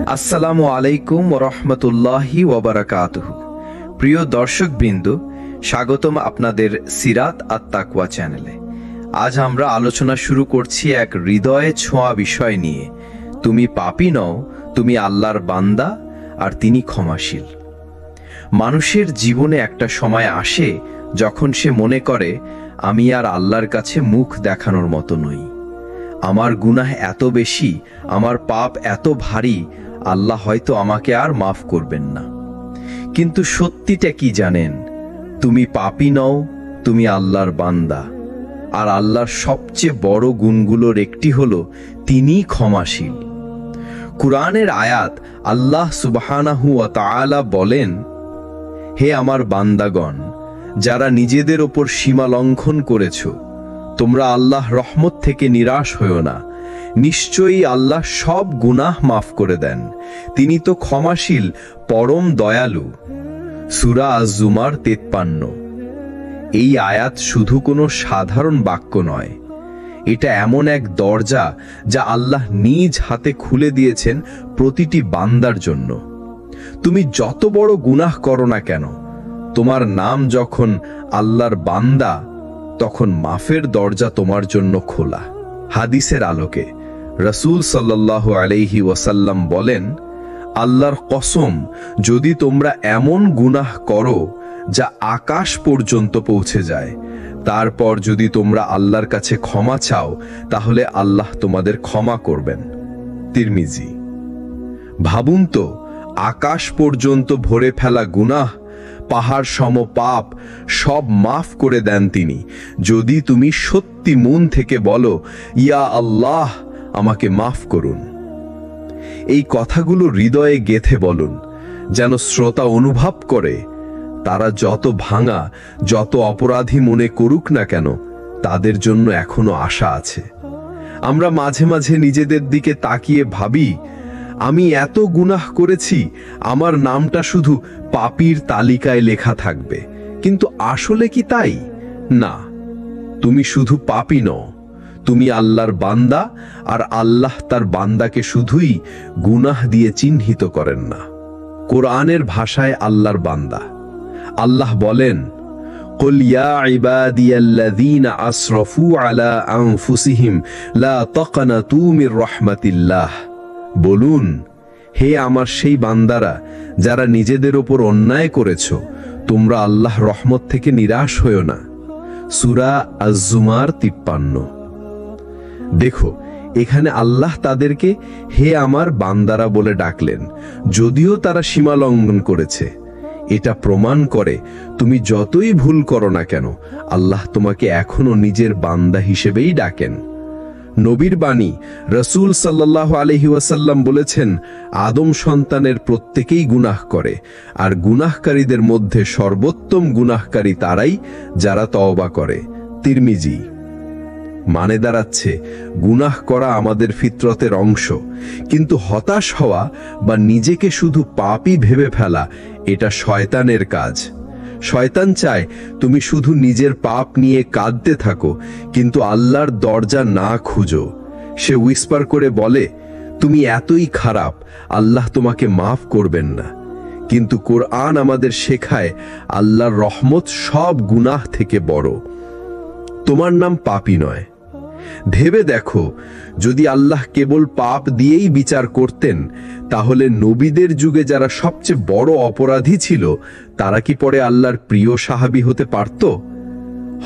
আসসালামু আলাইকুম ওয়া রাহমাতুল্লাহি ওয়া বারাকাতুহু। প্রিয় দর্শকবৃন্দ, স্বাগতম আপনাদের সিরাত আত-তাকওয়া চ্যানেলে। আজ আমরা আলোচনা শুরু করছি এক হৃদয়ে ছোঁয়া বিষয় নিয়ে। তুমি পাপী নও, তুমি আল্লাহর বান্দা, আর তিনি ক্ষমাশীল। মানুষের জীবনে একটা সময় আসে যখন সে মনে করে, আমি আর আল্লাহর কাছে মুখ দেখানোর মতো নই। আমার গুনাহ এত বেশি, আমার পাপ এত ভারী, আল্লাহ হয়তো আমাকে আর মাফ করবেন না। কিন্তু সত্যিটা কি জানেন? তুমি পাপী নও, তুমি আল্লাহর বান্দা। আর আল্লাহর সবচেয়ে বড় গুণগুলোর একটি হলো তিনি ক্ষমাশীল। কুরআনের আয়াত আল্লাহ সুবহানাহু ওয়া তাআলা বলেন, হে আমার বান্দাগণ, যারা নিজেদের ওপর সীমা লঙ্ঘন করেছ, তোমরা আল্লাহ রহমত থেকে নিরাশ হয়ো না। নিশ্চয়ই আল্লাহ সব গুনাহ মাফ করে দেন, তিনি তো ক্ষমাশীল, পরম দয়ালু। সূরা আজ-জুমার 53। এই আয়াত শুধু কোনো সাধারণ বাক্য নয়, এটা এমন এক দরজা যা আল্লাহ নিজ হাতে খুলে দিয়েছেন প্রতিটি বান্দার জন্য। তুমি যত বড় গুনাহ করো না কেন, তোমার নাম যখন আল্লাহর বান্দা, তখন মাফের দরজা তোমার জন্য খোলা। হাদিসের আলোকে রাসূল সাল্লাল্লাহু আলাইহি ওয়াসাল্লাম বলেন, আল্লাহর কসম, যদি তোমরা এমন গুনাহ করো যা আকাশ পর্যন্ত পৌঁছে যায়, তারপর যদি তোমরা আল্লাহর কাছে ক্ষমা চাও, তাহলে আল্লাহ তোমাদের ক্ষমা করবেন। তিরমিজি। ভাবুন তো, আকাশ পর্যন্ত ভরে ফেলা গুনাহ, পাহাড় সম পাপ, সব মাফ করে দেন তিনি, যদি তুমি সত্যি মন থেকে বলো, ইয়া আল্লাহ, আমাকে মাফ করুন। এই কথাগুলো হৃদয়ে গেঁথে বলুন, যেন শ্রোতা অনুভব করে, তারা যত ভাঙা, যত অপরাধী মনে করুক না কেন, তাদের জন্য এখনো আশা আছে। আমরা মাঝে মাঝে নিজেদের দিকে তাকিয়ে ভাবি, আমি এত গুনাহ করেছি, আমার নামটা শুধু পাপীর তালিকায় লেখা থাকবে। কিন্তু আসলে কি তাই? না, তুমি শুধু পাপী নও, তুমি আল্লাহর বান্দা, আর আল্লাহ তার বান্দাকে শুধুই গুনাহ দিয়ে চিহ্নিত করেন না। কোরআনের ভাষায় আল্লাহর বান্দা আল্লাহ বলেন, কুল ইয়া ইবাদিয়াল্লাযীনা আসরাফু আলা আনফুসিহিম লা তাকনাতু মির রাহমাতিল্লাহ। বলুন, হে আমার সেই বান্দারা যারা নিজেদের ওপর অন্যায় করেছ, তোমরা আল্লাহ রহমত থেকে নিরাশ হয়ো না। সূরা আজ-জুমার 53। দেখো, এখানে আল্লাহ তাদেরকে হে আমার বান্দারা বলে ডাকলেন, যদিও তারা সীমা লঙ্ঘন করেছে। এটা প্রমাণ করে, তুমি যতই ভুল করো না কেন, আল্লাহ তোমাকে এখনো নিজের বান্দা হিসেবেই ডাকেন। নবীর বাণী রাসূল সাল্লাল্লাহু আলাইহি ওয়াসাল্লাম বলেছেন, আদম সন্তানের প্রত্যেকেই গুনাহ করে, আর গুনাহকারীদের মধ্যে সর্বোত্তম গুনাহকারী তারাই যারা তওবা করে। তিরমিজি। মানে দাঁড়াচ্ছে, গুনাহ করা আমাদের ফিতরতের অংশ, কিন্তু হতাশ হওয়া বা নিজেকে শুধু পাপী ভেবে ফেলা, এটা শয়তানের কাজ। শয়তান চায় তুমি শুধু নিজের পাপ নিয়ে কাঁদতে থাকো, কিন্তু আল্লাহর দরজা না খুঁজো। সে উইসপার করে বলে, তুমি এতই খারাপ, আল্লাহ তোমাকে মাফ করবেন না। কিন্তু কোরআন আমাদের শেখায়, আল্লাহর রহমত সব গুনাহ থেকে বড়। তোমার নাম পাপী নয়। ভেবে দেখো, যদি আল্লাহ কেবল পাপ দিয়েই বিচার করতেন, তাহলে নবীদের যুগে যারা সবচেয়ে বড় অপরাধী ছিল, তারা কি পরে আল্লাহর প্রিয় সাহাবী হতে পারত?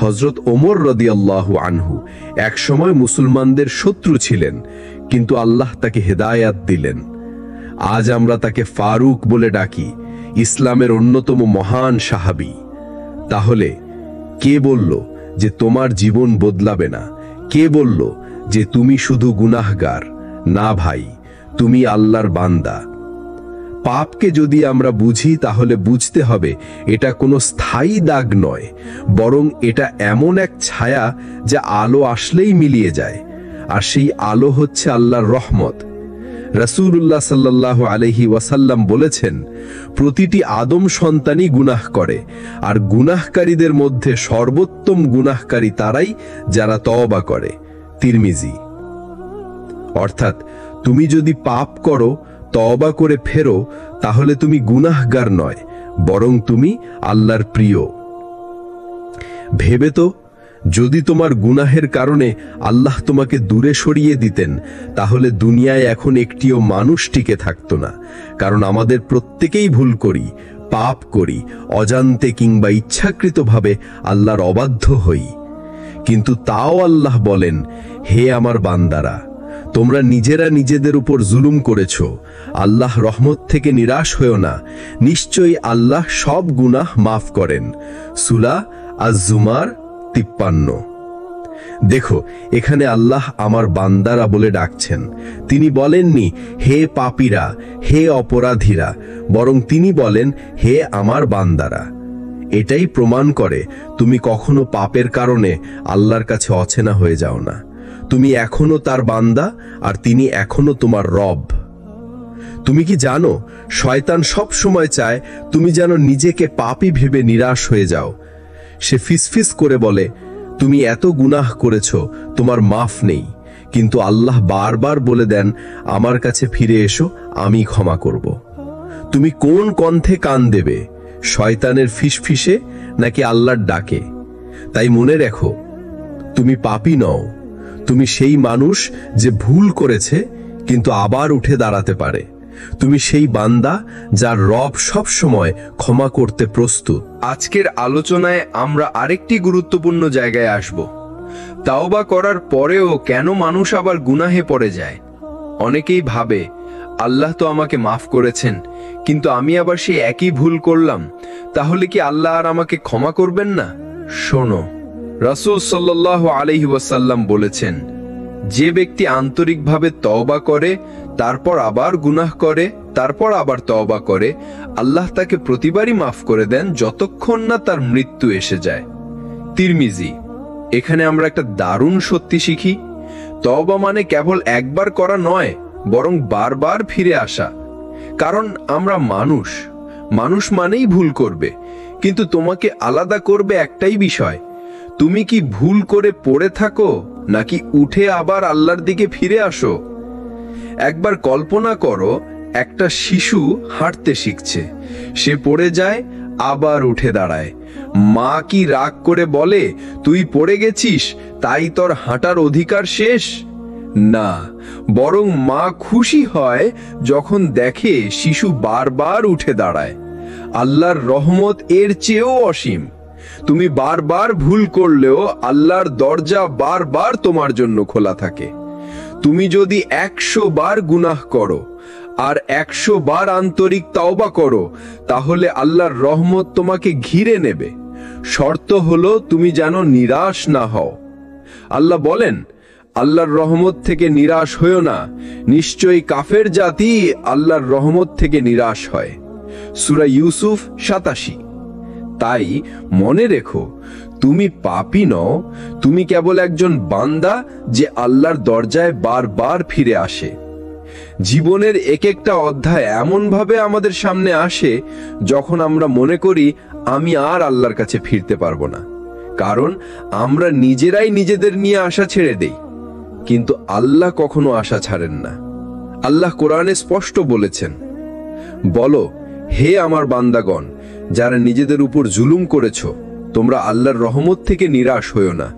হযরত ওমর রাদিয়াল্লাহু আনহু একসময় মুসলমানদের শত্রু ছিলেন, কিন্তু আল্লাহ তাকে হেদায়াত দিলেন। আজ আমরা তাকে ফারুক বলে ডাকি, ইসলামের অন্যতম মহান সাহাবী। তাহলে কে বলল যে তোমার জীবন বদলাবে না? কে বলল যে তুমি শুধু গুনাহগার? না ভাই, তুমি আল্লাহর বান্দা। পাপকে যদি আমরা বুঝি, তাহলে বুঝতে হবে এটা কোনো স্থায়ী দাগ নয়, বরং এটা এমন এক ছায়া যা আলো আসলেই মিলিয়ে যায়, আর সেই আলো হচ্ছে আল্লাহর রহমত। রাসূলুল্লাহ সাল্লাল্লাহু আলাইহি ওয়াসাল্লাম বলেছেন, প্রতিটি আদম সন্তানই গুনাহ করে, আর গুনাহকারীদের মধ্যে সর্বোত্তম গুনাহকারী তারাই যারা তওবা করে। তিরমিজি। অর্থাৎ তুমি যদি পাপ করো, তওবা করে ফেরো, তাহলে তুমি গুনাহগার নয়, বরং তুমি আল্লাহর প্রিয়। ভেবে তো, যদি তোমার গুনাহের কারণে আল্লাহ তোমাকে দূরে সরিয়ে দিতেন, তাহলে দুনিয়ায় এখন একটিও মানুষ টিকে থাকতো না। কারণ আমাদের প্রত্যেকেই ভুল করি, পাপ করি, অজান্তে কিংবা ইচ্ছাকৃতভাবে আল্লাহর অবাধ্য হই। কিন্তু তাও আল্লাহ বলেন, হে আমার বান্দারা, তোমরা নিজেরা নিজেদের উপর জুলুম করেছ, আল্লাহ রহমত থেকে নিরাশ হয়েও না, নিশ্চয়ই আল্লাহ সব গুনাহ মাফ করেন। সূরা আজ-জুমার 53। দেখো, এখানে আল্লাহ আমার বান্দারা বলে ডাকছেন। তিনি বলেননি হে পাপীরা, হে অপরাধীরা, বরং তিনি বলেন হে আমার বান্দারা। এটাই প্রমাণ করে তুমি কখনো পাপের কারণে আল্লাহর কাছে অচেনা হয়ে যাও না। তুমি এখনো তার বান্দা, আর তিনি এখনো তোমার রব। তুমি কি জানো, শয়তান সব সময় চায় তুমি যেন নিজেকে পাপী ভেবে নিরাশ হয়ে যাও। সে ফিসফিস করে বলে, তুমি এত গুনাহ করেছ, তোমার মাফ নেই। কিন্তু আল্লাহ বারবার বলে দেন, আমার কাছে ফিরে এসো, আমি ক্ষমা করব। তুমি কোন কণ্ঠে কান দেবে, শয়তানের ফিসফিসে নাকি আল্লাহর ডাকে? তাই মনে রেখো, তুমি পাপী নও, তুমি সেই মানুষ যে ভুল করেছে কিন্তু আবার উঠে দাঁড়াতে পারে। তুমি সেই বান্দা যার রব সব সময় ক্ষমা করতে প্রস্তুত। আজকের আলোচনায় আমরা আরেকটি গুরুত্বপূর্ণ জায়গায় আসব। তাওবা করার পরেও কেন মানুষ আবার গুনাহে পড়ে যায়? অনেকেই ভাবে, আল্লাহ তো আমাকে মাফ করেছেন, কিন্তু আমি আবার সেই একই ভুল করলাম, তাহলে কি আল্লাহ আর আমাকে ক্ষমা করবেন না? শোনো, রাসূল সাল্লাল্লাহু আলাইহি ওয়াসাল্লাম বলেছেন, যে ব্যক্তি আন্তরিকভাবে তওবা করে, তারপর আবার গুনাহ করে, তারপর আবার তওবা করে, আল্লাহ তাকে প্রতিবারই মাফ করে দেন যতক্ষণ না তার মৃত্যু এসে যায়। তিরমিজি। এখানে আমরা একটা দারুণ সত্যি শিখি। তওবা মানে কেবল একবার করা নয়, বরং বারবার ফিরে আসা। কারণ আমরা মানুষ, মানুষ মানেই ভুল করবে। কিন্তু তোমাকে আলাদা করবে একটাই বিষয়, তুমি কি ভুল করে পড়ে থাকো নাকি উঠে আবার আল্লাহর দিকে ফিরে আসো? একবার কল্পনা করো, একটা শিশু হাঁটতে শিখছে, সে পড়ে যায়, আবার উঠে দাঁড়ায়। মা কি রাগ করে বলে, তুই পড়ে গেছিস তাই তোর হাঁটার অধিকার শেষ? না, বরং মা খুশি হয় যখন দেখে শিশু বারবার উঠে দাঁড়ায়। আল্লাহর রহমত এর চেয়েও অসীম। তুমি বারবার ভুল করলেও আল্লাহর দরজা বারবার তোমার জন্য খোলা থাকে। তুমি যদি 100 বার গুনাহ করো আর 100 বার আন্তরিক তওবা করো, তাহলে আল্লাহর রহমত তোমাকে ঘিরে নেবে। শর্ত হলো তুমি যেন নিরাশ না হও। আল্লাহ বলেন, আল্লাহর রহমত থেকে নিরাশ হয়ো না, নিশ্চয়ই কাফের জাতি আল্লাহর রহমত থেকে নিরাশ হয়। সূরা ইউসুফ 87। তাই মনে রেখো, তুমি পাপী নও, তুমি কেবল একজন বান্দা যে আল্লাহর দরজায় বারবার ফিরে আসে। জীবনের এক একটা অধ্যায় এমন ভাবে আমাদের সামনে আসে যখন আমরা মনে করি আমি আর আল্লাহর কাছে ফিরতে পারবো না, কারণ আমরা নিজেরাই নিজেদের নিয়ে আশা ছেড়ে দেই। কিন্তু আল্লাহ কখনো আশা ছাড়েন না। আল্লাহ কোরআনে স্পষ্ট বলেছেন, বলো, হে আমার বান্দাগণ, যারা নিজেদের উপর জুলুম করেছ, তোমরা আল্লাহর রহমত থেকে নিরাশ হইও না।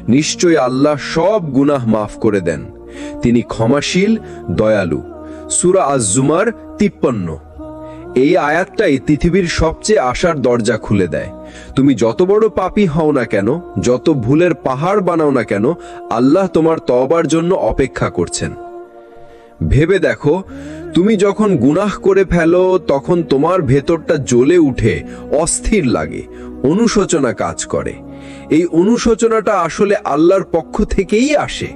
নিশ্চয়ই আল্লাহ সব গুনাহ মাফ করে দেন, তিনি ক্ষমাশীল, দয়ালু। সূরা আজ-জুমার 53। এই আয়াতটাই পৃথিবীর সবচেয়ে আশার দরজা খুলে দেয়। তুমি যত বড় পাপী হও না কেন, যত ভুলের পাহাড় বানাও না কেন, আল্লাহ তোমার তওবার জন্য অপেক্ষা করছেন। ভেবে দেখো, তুমি যখন গুনাহ করে ফেলো তখন তোমার ভেতরটা জ্বলে উঠে, অস্থির লাগে, অনুশোচনা কাজ করে। এই অনুশোচনাটা আসলে আল্লাহর পক্ষ থেকেই আসে,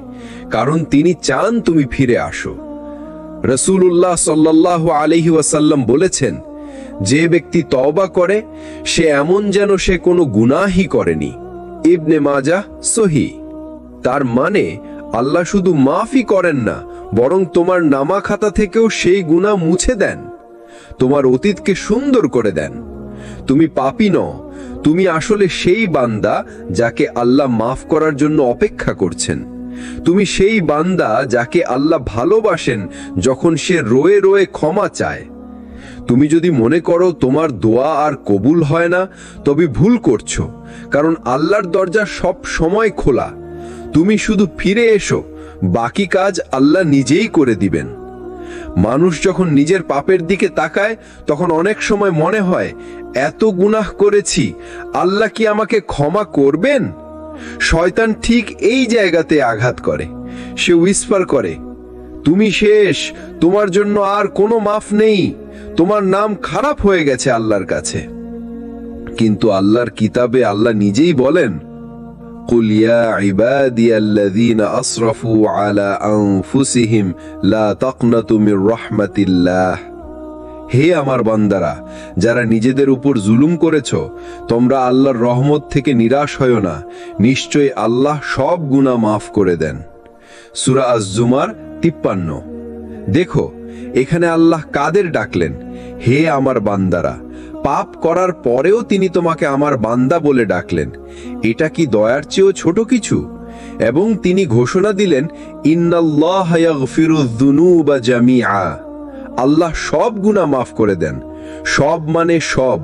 কারণ তিনি চান তুমি ফিরে আসো। রাসূলুল্লাহ সাল্লাল্লাহু আলাইহি ওয়াসাল্লাম বলেছেন, যে ব্যক্তি তওবা করে সে এমন যেন সে কোনো গুনাহই করেনি। ইবনে মাজাহ সহিহ। তার মানে আল্লাহ শুধু মাফই করেন না, বরং তোমার নামা খাতা থেকেও সেই গুনাহ মুছে দেন, তোমার অতীতকে সুন্দর করে দেন। তুমি পাপী নও, তুমি আসলে সেই বান্দা যাকে আল্লাহ মাফ করার জন্য অপেক্ষা করছেন। তুমি সেই বান্দা যাকে আল্লাহ ভালোবাসেন যখন সে রোয়ে রোয়ে ক্ষমা চায়। তুমি যদি মনে করো তোমার দোয়া আর কবুল হয় না, তবে ভুল করছো, কারণ আল্লাহর দরজা সব সময় খোলা। তুমি শুধু ফিরে এসো, বাকি কাজ আল্লাহ নিজেই করে দিবেন। মানুষ যখন নিজের পাপের দিকে তাকায় তখন অনেক সময় মনে হয়, এত গুনাহ করেছি, আল্লাহ কি আমাকে ক্ষমা করবেন? শয়তান ঠিক এই জায়গাতে আঘাত করে। সে উইসপার করে, তুমি শেষ, তোমার জন্য আর কোনো মাফ নেই, তোমার নাম খারাপ হয়ে গেছে আল্লাহর কাছে। কিন্তু আল্লাহর কিতাবে আল্লাহ নিজেই বলেন, قل يا عبادي الذين أسرفوا على أنفسهم لا تقنطوا من رحمة الله। হে আমার বান্দারা, যারা নিজেদের উপর জুলুম করেছো, তোমরা আল্লাহর রহমত থেকে নিরাশ হয়ো না, নিশ্চয়ই আল্লাহ সব গুনাহ মাফ করে দেন। সূরা আজ-জুমার 53। দেখো, এখানে আল্লাহ কাদের ডাকলেন? হে আমার বান্দারা। পাপ করার পরেও তিনি তোমাকে আমার বান্দা বলে ডাকলেন। এটা কি দয়ার চেয়েও ছোট কিছু? এবং তিনি ঘোষণা দিলেন, ইন্নাল্লাহা ইয়াগফিরুয যুনুবা জামিআ। আল্লাহ সব গুনাহ মাফ করে দেন। সব মানে সব,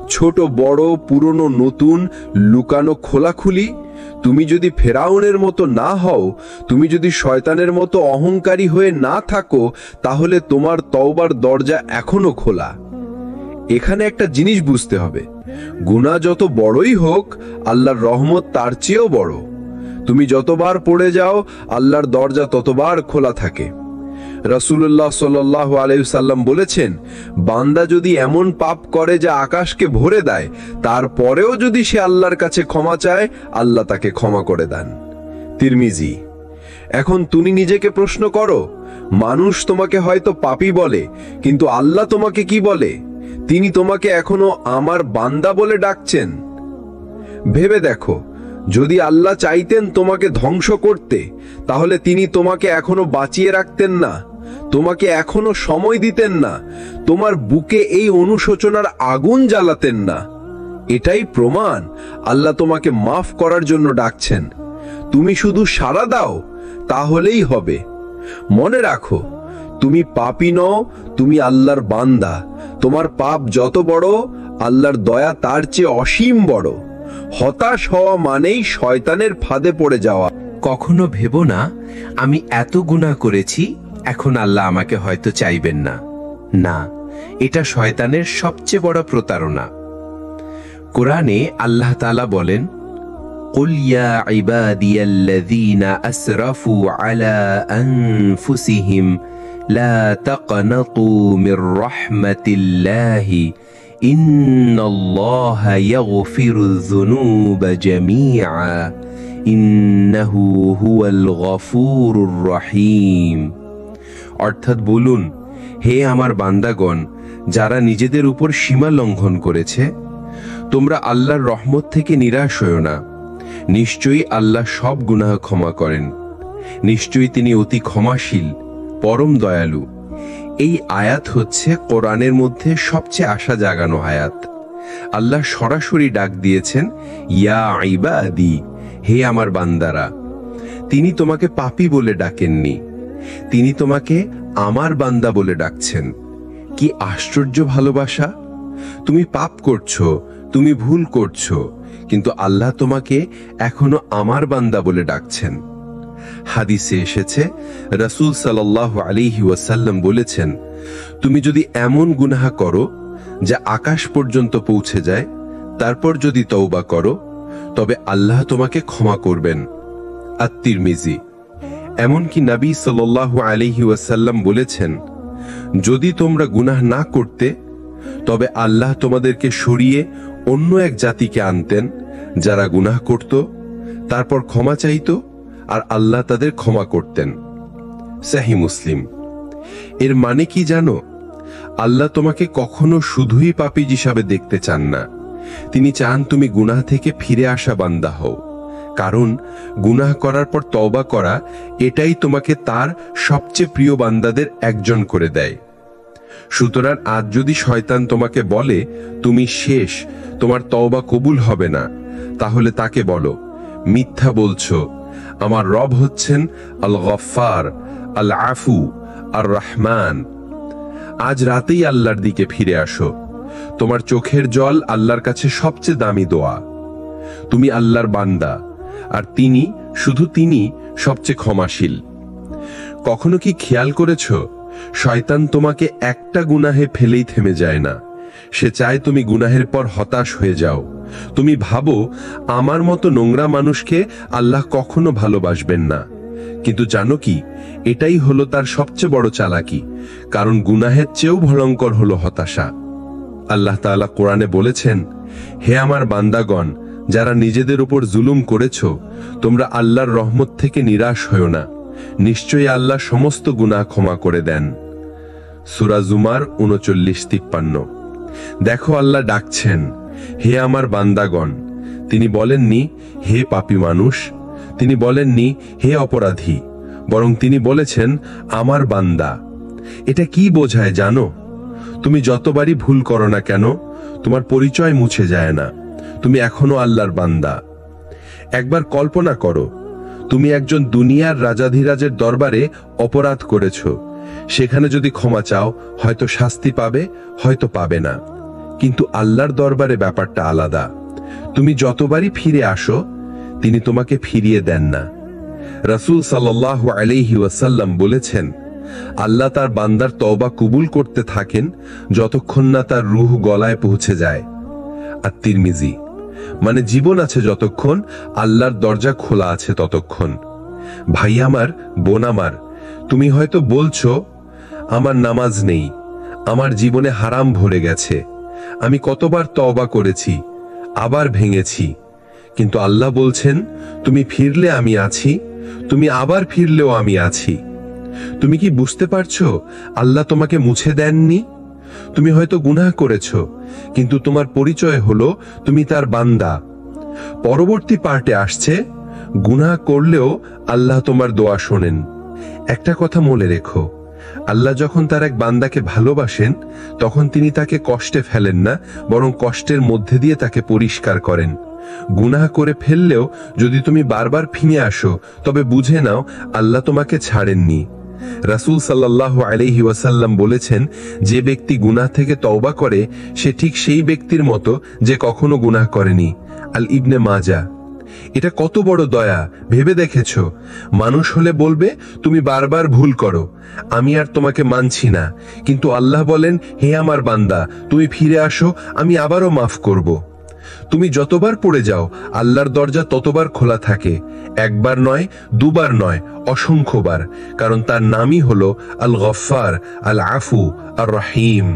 ছোট বড়, পুরনো নতুন, লুকানো খোলাখুলি। তুমি যদি ফেরাউনের মতো না হও, তুমি যদি শয়তানের মতো অহংকারী হয়ে না থাকো, তাহলে তোমার তওবার দরজা এখনো খোলা। এখানে একটা জিনিস বুঝতে হবে, গুনাহ যত বড়ই হোক, আল্লাহর রহমত তার চেয়েও বড়। তুমি যতবার পড়ে যাও, আল্লাহর দরজা ততবার খোলা থাকে। রাসূলুল্লাহ সাল্লাল্লাহু আলাইহি ওয়াসাল্লাম বলেছেন, বান্দা যদি এমন পাপ করে যা আকাশকে ভরে দেয়, তারপরেও যদি সে আল্লাহর কাছে ক্ষমা চায়, আল্লাহ তাকে ক্ষমা করে দেন। তিরমিজি। এখন তুমি নিজেকে প্রশ্ন করো, মানুষ তোমাকে হয়তো পাপী বলে, কিন্তু আল্লাহ তোমাকে কি বলে? তিনি তোমাকে এখনো আমার বান্দা বলে ডাকছেন। ভেবে দেখো, যদি আল্লাহ চাইতেন তোমাকে ধ্বংস করতে, তাহলে তিনি তোমাকে এখনো বাঁচিয়ে রাখতেন না, তোমাকে এখনো সময় দিতেন না, তোমার বুকে এই অনুশোচনার আগুন জ্বালাতেন না। এটাই প্রমাণ আল্লাহ তোমাকে মাফ করার জন্য ডাকছেন। তুমি শুধু সাড়া দাও, তাহলেই হবে। মনে রাখো, তুমি পাপী নও, তুমি আল্লাহর বান্দা। তোমার পাপ যত বড়, আল্লাহর দয়া তার চেয়ে অসীম বড়। হতাশ হওয়া মানেই শয়তানের ফাঁদে পড়ে যাওয়া। কখনো ভেবো না, আমি এত গুনাহ করেছি, এখন আল্লাহ আমাকে হয়তো চাইবেন না। না, এটা শয়তানের সবচেয়ে বড় প্রতারণা। কোরআনে আল্লাহ তাআলা বলেন, قل يا عبادي الذين أسرفوا على أنفسهم لا تقنطوا من رحمة الله إن الله يغفر الذنوب جميعا إنه هو الغفور الرحيم। অর্থাৎ বলুন, হে আমার বান্দাগণ, যারা নিজেদের উপর সীমা লঙ্ঘন করেছে, তোমরা আল্লাহর রহমত থেকে নিরাশ হয়ো না। নিশ্চয়ই আল্লাহ সব গুনাহ ক্ষমা করেন। নিশ্চয়ই তিনি অতি ক্ষমাশীল, পরম দয়ালু। এই আয়াত হচ্ছে কোরআনের মধ্যে সবচেয়ে আশা জাগানো আয়াত। আল্লাহ সরাসরি ডাক দিয়েছেন, ইয়া ইবাদি, হে আমার বান্দারা। তিনি তোমাকে পাপী বলে ডাকেননি, তিনি তোমাকে আমার বান্দা বলে ডাকছেন। কি আশ্চর্য ভালোবাসা! তুমি পাপ করছো, তুমি ভুল করছো, কিন্তু আল্লাহ তোমাকে এখনো আমার বান্দা বলে ডাকছেন। হাদিসে এসেছে, রাসূল সাল্লাল্লাহু আলাইহি ওয়াসাল্লাম বলেছেন, তুমি যদি এমন গুনাহ করো যা আকাশ পর্যন্ত পৌঁছে যায়, তারপর যদি তওবা করো, তবে আল্লাহ তোমাকে ক্ষমা করবেন। আত-তিরমিজি। এমনকি নবী সাল্লাল্লাহু আলাইহি ওয়াসাল্লাম বলেছেন, যদি তোমরা গুনাহ না করতে, তবে আল্লাহ তোমাদেরকে সরিয়ে অন্য এক জাতিকে আনতেন যারা গুনাহ করত, তারপর ক্ষমা চাইতো, আর আল্লাহ তাদের ক্ষমা করতেন। সহিহ মুসলিম। এর মানে কি জানো? আল্লাহ তোমাকে কখনো শুধুই পাপী হিসাবে দেখতে চান না, তিনি চান তুমি গুনাহ থেকে ফিরে আসা বান্দা হও। কারণ গুনাহ করার পর তওবা করা, এটাই তোমাকে তার সবচেয়ে প্রিয় বান্দাদের একজন করে দেয়। সুতরাং আজ যদি শয়তান তোমাকে বলে তুমি শেষ, তোমার তওবা কবুল হবে না, তাহলে তাকে বলো, মিথ্যা বলছো, আমার রব হচ্ছেন আল গফফার, আল আফু, আর রহমান। আজ রাতেই আল্লাহর দিকে ফিরে আসো। তোমার চোখের জল আল্লাহর কাছে সবচেয়ে দামি দোয়া। তুমি আল্লাহর বান্দা, আর তিনি, শুধু তিনি সবচেয়ে ক্ষমাশীল। কখনো কি খেয়াল করেছ, শয়তান তোমাকে একটা গুনাহে ফেলেই থেমে যায় না। সে চায় তুমি গুনাহের পর হতাশ হয়ে যাও। তুমি ভাবো, আমার মতো নোংরা মানুষকে আল্লাহ কখনো ভালোবাসবেন না। কিন্তু জানো কি, এটাই হলো তার সবচেয়ে বড় চালাকি, কারণ গুনাহের চেয়েও ভয়ঙ্কর হলো হতাশা। আল্লাহ তাআলা কোরআনে বলেছেন, হে আমার বান্দাগণ, যারা নিজেদের উপর জুলুম করেছ, তোমরা আল্লাহর রহমত থেকে নিরাশ হও না। নিশ্চয়ই আল্লাহ সমস্ত গুনাহ ক্ষমা করে দেন। সূরা জুমার 39-53। দেখো, আল্লাহ ডাকছেন, হে আমার বান্দাগণ। তিনি বলেননি হে পাপী মানুষ, তিনি বলেননি হে অপরাধী, বরং তিনি বলেছেন আমার বান্দা। এটা কি বোঝায় জানো? তুমি যতবারই ভুল করো না কেন, তোমার পরিচয় মুছে যায় না। তুমি এখনো আল্লাহর বান্দা। একবার কল্পনা করো, তুমি একজন দুনিয়ার রাজাধিরাজের দরবারে অপরাধ করেছ। সেখানে যদি ক্ষমা চাও, হয়তো শাস্তি পাবে, হয়তো পাবে না। কিন্তু আল্লাহর দরবারে ব্যাপারটা আলাদা। তুমি যতবারই ফিরে আসো, তিনি তোমাকে ফিরিয়ে দেন না। রাসূল সাল্লাল্লাহু আলাইহি ওয়াসাল্লাম বলেছেন, আল্লাহ তার বান্দার তওবা কবুল করতে থাকেন যতক্ষণ না তার রূহ গলায় পৌঁছে যায়। আর তিরমিজি, মানে জীবন আছে যতক্ষণ, আল্লাহর দরজা খোলা আছে ততক্ষণ। ভাই আমার, বোন আমার, তুমি হয়তো বলছো, আমার নামাজ নেই, আমার জীবনে হারাম ভরে গেছে, আমি কতবার তওবা করেছি, আবার ভেঙেছি। কিন্তু আল্লাহ বলছেন, তুমি ফিরলে আমি আছি, তুমি আবার ফিরলেও আমি আছি। তুমি কি বুঝতে পারছো, আল্লাহ তোমাকে মুছে দেননি? তুমি হয়তো গুনাহ করেছো, কিন্তু তোমার পরিচয় হলো তুমি তার বান্দা। পরবর্তী পার্টে আসছে, গুনাহ করলেও আল্লাহ তোমার দোয়া শোনেন। একটা কথা মনে রেখো, আল্লাহ যখন তার এক বান্দাকে ভালোবাসেন, তখন তিনি তাকে কষ্টে ফেলেন না, বরং কষ্টের মধ্যে দিয়ে তাকে পরিষ্কার করেন। গুনাহ করে ফেললেও যদি তুমি বারবার ফিরে আসো, তবে বুঝে নাও আল্লাহ তোমাকে ছাড়েননি। রাসূল সাল্লাল্লাহু আলাইহি ওয়াসাল্লাম বলেছেন, যে ব্যক্তি গুনাহ থেকে তওবা করে, সে ঠিক সেই ব্যক্তির মতো যে কখনো গুনাহ করেনি। আল ইবনে মাজা। এটা কত বড় দয়া, ভেবে দেখেছো? মানুষ হলে বলবে, তুমি বারবার ভুল করো, আমি আর তোমাকে মানছি না। কিন্তু আল্লাহ বলেন, হে আমার বান্দা, তুমি ফিরে আসো, আমি আবারও মাফ করব। তুমি যতবার পড়ে যাও, আল্লাহর দরজা ততবার খোলা থাকে। একবার নয়, দুবার নয়, অসংখ্যবার, কারণ তার নামই হলো আল গফফার, আল আফু, আর রহিম।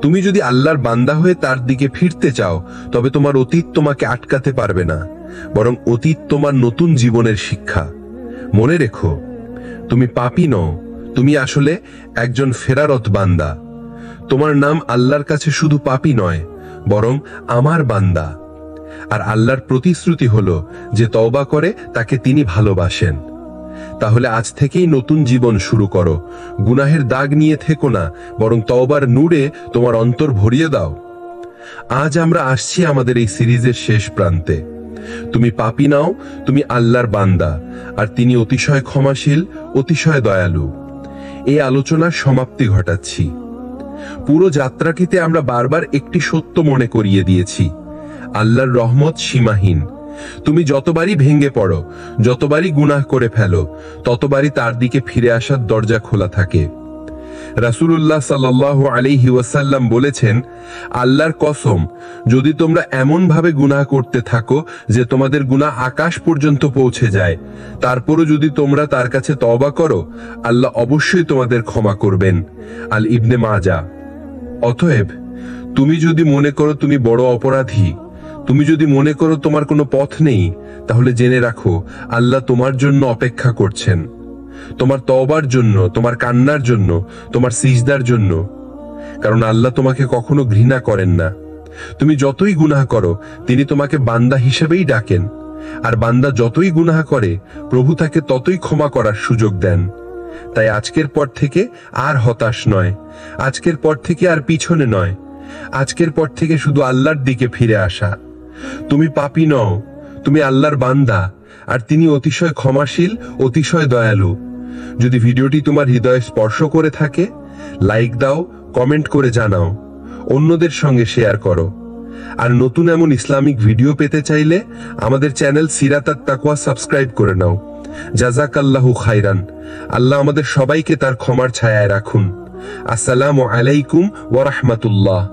তুমি যদি আল্লাহর বান্দা হয়ে তার দিকে ফিরতে চাও, তবে তোমার অতীত তোমাকে আটকাতে পারবে না, বরং অতীত তোমার নতুন জীবনের শিক্ষা। মনে রেখো, তুমি পাপী নও, তুমি আসলে একজন ফেরারত বান্দা। তোমার নাম আল্লাহর কাছে শুধু পাপী নয়, বরং আমার বান্দা। আর আল্লাহর প্রতিশ্রুতি হলো, যে তওবা করে তাকে তিনি ভালোবাসেন। তাহলে আজ থেকেই নতুন জীবন শুরু করো। গুনাহের দাগ নিয়ে থেকো না, বরং তওবার নূরে তোমার অন্তর ভরিয়ে দাও। আজ আমরা আসছি আমাদের এই সিরিজের শেষ প্রান্তে। তুমি পাপী নাও, তুমি আল্লাহর বান্দা, আর তিনি অতিশয় ক্ষমাশীল, অতিশয় দয়ালু। এই আলোচনার সমাপ্তি ঘটাচ্ছি। পুরো যাত্রাটিতে আমরা বারবার একটি সত্য মনে করিয়ে দিয়েছি, আল্লাহর রহমত সীমাহীন। তুমি যতবারই ভেঙে পড়ো, যতবারই গুনাহ করে ফেলো, ততবারই তার দিকে ফিরে আসার দরজা খোলা থাকে। রাসূলুল্লাহ সাল্লাল্লাহু আলাইহি ওয়াসাল্লাম বলেছেন, আল্লাহর কসম, যদি তোমরা এমন ভাবে গুনাহ করতে থাকো যে তোমাদের গুনাহ আকাশ পর্যন্ত পৌঁছে যায়, তারপরও যদি তোমরা তার কাছে তওবা করো, আল্লাহ অবশ্যই তোমাদের ক্ষমা করবেন। আল ইবনে মাজা। অতএব তুমি যদি মনে করো তুমি বড় অপরাধী, তুমি যদি মনে করো তোমার কোনো পথ নেই, তাহলে জেনে রাখো, আল্লাহ তোমার জন্য অপেক্ষা করছেন, তোমার তওবার জন্য, তোমার কান্নার জন্য, তোমার সিজদার জন্য। কারণ আল্লাহ তোমাকে কখনো ঘৃণা করেন না। তুমি যতই গুনাহ করো, তিনি তোমাকে বান্দা হিসেবেই ডাকেন। আর বান্দা যতই গুনাহ করে, প্রভু তাকে ততই ক্ষমা করার সুযোগ দেন। তাই আজকের পর থেকে আর হতাশ নয়, আজকের পর থেকে আর পিছনে নয়, আজকের পর থেকে শুধু আল্লাহর দিকে ফিরে আসা। তুমি পাপী নও, তুমি আল্লাহর বান্দা, আর তিনি অতিশয় ক্ষমাশীল, অতিশয় দয়ালু। যদি ভিডিওটি তোমার হৃদয়ে স্পর্শ করে থাকে, লাইক দাও, কমেন্ট করে জানাও, অন্যদের সঙ্গে শেয়ার করো। আর নতুন এমন ইসলামিক ভিডিও পেতে চাইলে আমাদের চ্যানেল সিরাত আত তাকওয়া সাবস্ক্রাইব করে নাও। জাযাকাল্লাহু খাইরান। আল্লাহ আমাদের সবাইকে তার ক্ষমার ছায়ায় রাখুন। আসসালামু আলাইকুম ওয়া রাহমাতুল্লাহ।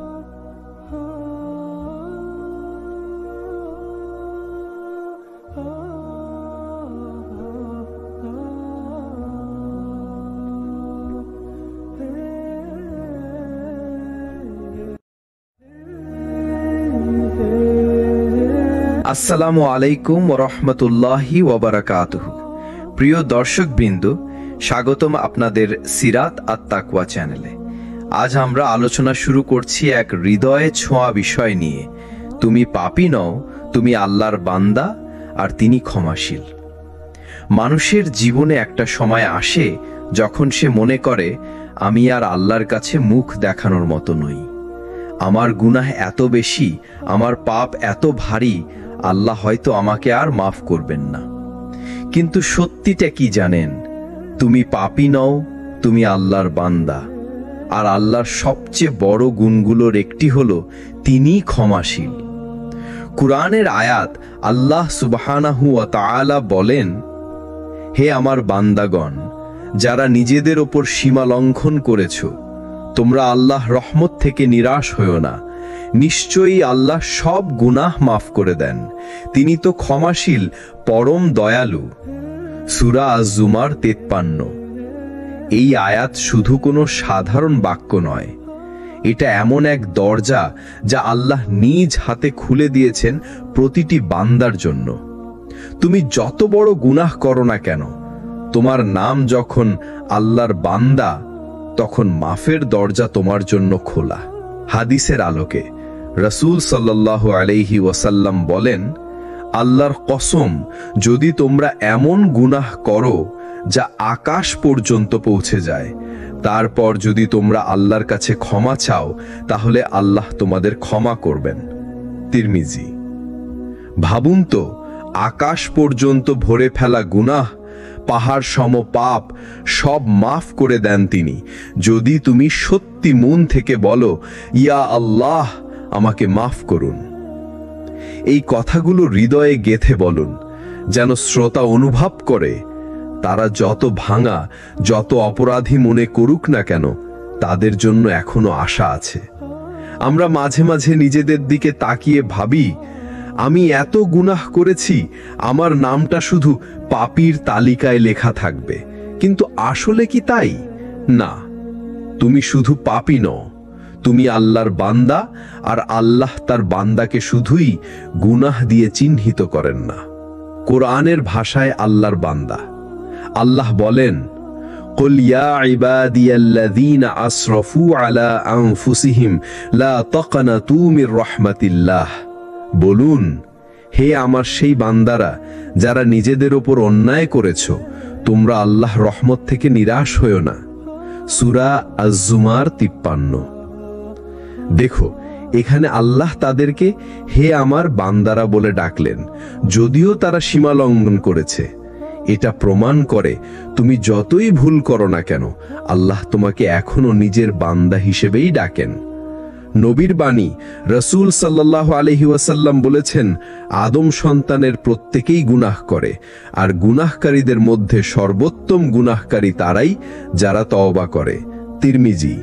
আসসালামু আলাইকুম রহমতুল্লাহি ওয়াবারাকাতুহু। প্রিয় দর্শকবৃন্দ, স্বাগতম আপনাদের সিরাত আত তাকওয়া চ্যানেলে। আজ আমরা আলোচনা শুরু করছি এক হৃদয়ে ছোঁয়া বিষয় নিয়ে। তুমি পাপী নও, তুমি আল্লাহর বান্দা, আর তিনি ক্ষমাশীল। মানুষের জীবনে একটা সময় আসে যখন সে মনে করে, আমি আর আল্লাহর কাছে মুখ দেখানোর মতো নই। আমার গুনাহ এত বেশি, আমার পাপ এত ভারী, আল্লাহ হয়তো আমাকে আর মাফ করবেন না। কিন্তু সত্যিটা কি জানেন? তুমি পাপী নও, তুমি আল্লাহর বান্দা। আর আল্লাহর সবচেয়ে বড় গুণগুলোর একটি হলো তিনি ক্ষমাশীল। কুরআনের আয়াত আল্লাহ সুবহানাহু ওয়া তাআলা বলেন, হে আমার বান্দাগণ, যারা নিজেদের ওপর সীমা লঙ্ঘন করেছ, তোমরা আল্লাহ রহমত থেকে নিরাশ হও না। নিশ্চয়ই আল্লাহ সব গুনাহ মাফ করে দেন, তিনি তো ক্ষমাশীল, পরম দয়ালু। সূরা আজ-জুমার 53। এই আয়াত শুধু কোনো সাধারণ বাক্য নয়, এটা এমন এক দরজা যা আল্লাহ নিজ হাতে খুলে দিয়েছেন প্রতিটি বান্দার জন্য। তুমি যত বড় গুনাহ করো না কেন, তোমার নাম যখন আল্লাহর বান্দা, তখন মাফের দরজা তোমার জন্য খোলা। হাদিসের আলোকে রাসূল সাল্লাল্লাহু আলাইহি ওয়াসাল্লাম বলেন, আল্লাহর কসম, যদি তোমরা এমন গুনাহ করো যা আকাশ পর্যন্ত পৌঁছে যায়, তারপর যদি তোমরা আল্লাহর কাছে ক্ষমা চাও, তাহলে আল্লাহ তোমাদের ক্ষমা করবেন। তিরমিজি। ভাবুন তো, আকাশ পর্যন্ত ভরে ফেলা গুনাহ, পাহাড় সম পাপ, সব মাফ করে দেন তিনি, যদি তুমি সত্যি মন থেকে বলো, ইয়া আল্লাহ, আমাকে মাফ করুন। এই কথাগুলো হৃদয়ে গেঁথে বলুন, যেন শ্রোতা অনুভব করে, তারা যত ভাঙা, যত অপরাধী মনে করুক না কেন, তাদের জন্য এখনো আশা আছে। আমরা মাঝে মাঝে নিজেদের দিকে তাকিয়ে ভাবি, আমি এত গুনাহ করেছি, আমার নামটা শুধু পাপীর তালিকায় লেখা থাকবে। কিন্তু আসলে কি তাই? না, তুমি শুধু পাপী নও, তুমি আল্লাহর বান্দা, আর আল্লাহ তার বান্দাকে শুধুই গুনাহ দিয়ে চিহ্নিত করেন না। কোরআনের ভাষায় আল্লাহর বান্দা। আল্লাহ বলেন, কুল ইয়া ইবাদিয়াল্লাযীনা আসরাফু আলা আনফুসিহিম লা তাকনাতু মির রাহমাতিল্লাহ। বলুন, হে আমার সেই বান্দারা যারা নিজেদের ওপর অন্যায় করেছো, তোমরা আল্লাহ রহমত থেকে নিরাশ হও না। সূরা আজ-জুমার 53। দেখো, এখানে আল্লাহ তাদেরকে হে আমার বান্দারা বলে ডাকলেন, যদিও তারা সীমা লঙ্ঘন করেছে। এটা প্রমাণ করে, তুমি যতই ভুল করো না কেন, আল্লাহ তোমাকে এখনো নিজের বান্দা হিসেবেই ডাকেন। নবীর বাণী, রাসূল সাল্লাল্লাহু আলাইহি ওয়াসাল্লাম বলেছেন, আদম সন্তানের প্রত্যেকেই গুনাহ করে, আর গুনাহকারীদের মধ্যে সর্বোত্তম গুনাহকারী তারাই যারা তওবা করে। তিরমিজি।